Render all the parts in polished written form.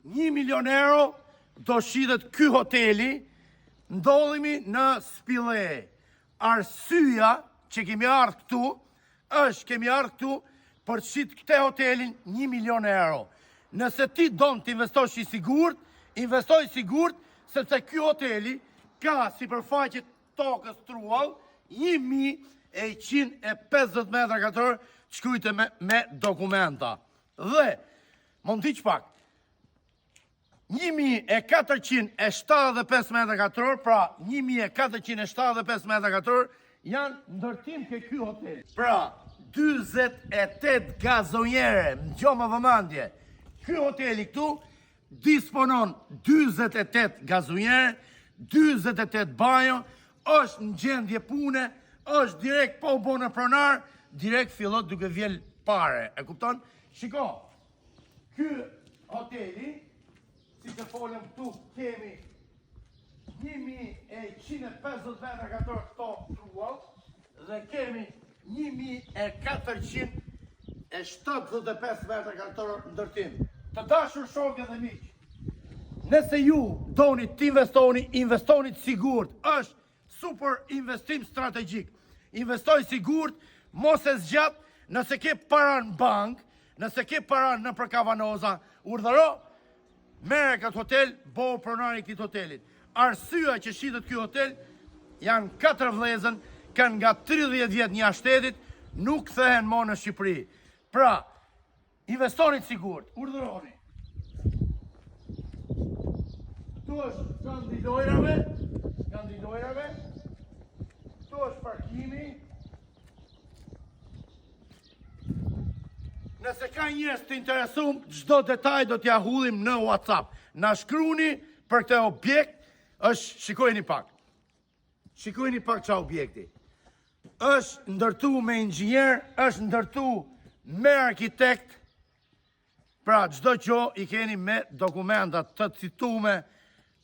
1 milion euro do shidhet ky hoteli, ndodhemi në Spillë. Arsyeja që kemi ardhur këtu është kemi ardhur këtu për të shit këtë hotelin 1 milion euro. Nëse ti don të investosh i sigurt, investoj sigurt, sepse ky hoteli ka sipërfaqe tokës truall 1150 metra katror shkruajtë me dokumenta. Dhe, mund t'i pak, 1475 metra katror, pra 1475 metra katror, janë ndërtim ke ky hotel. Pra, 48 gazonjere, më gjo më vëmendje. Ky hoteli këtu disponon 48 gazonjere, 48 banjo, është në gjendje pune, është direkt po u bonë pronar, direkt fillot duke vjel pare. E kupton? Shiko, ky hoteli, si të folëm këtu, kemi 1150 metra katror tokë truall dhe kemi 1475 metra katror ndërtim. Të dashur shokë dhe miq, nëse ju doni të investoni të sigurt, është super investim strategjik. Investoj sigurt, mos e zgjat, nëse ke para në bank, nëse ke para në për kavanoza, urdhëro, merre këtë hotel, bëu pronari këtij hotelit. Arsyeja që shitet ky hotel janë 4 vëllezën, kanë nga 30 vjet një shtetit, nuk kthehen më në Shqipëri. Pra, investoni sigurt, urdhëroni. Këtu është kandidojrave, këtu është parkimi. Nëse ka njerëz të interesuar, çdo detaj do t'ja hullim në WhatsApp. Na shkruani për këtë objekt, shikojeni pak ç'a objekti. Është ndërtu me inxhinier, është ndërtu me arkitekt. Pra, çdo gjë i keni me dokumenta të citume,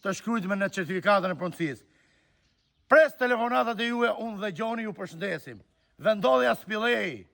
të shkruajtur në certifikatën e punësisë. Pres telefonatat e juaja, unë dhe Gjoni ju përshëndesim. Vendodhja Spillë.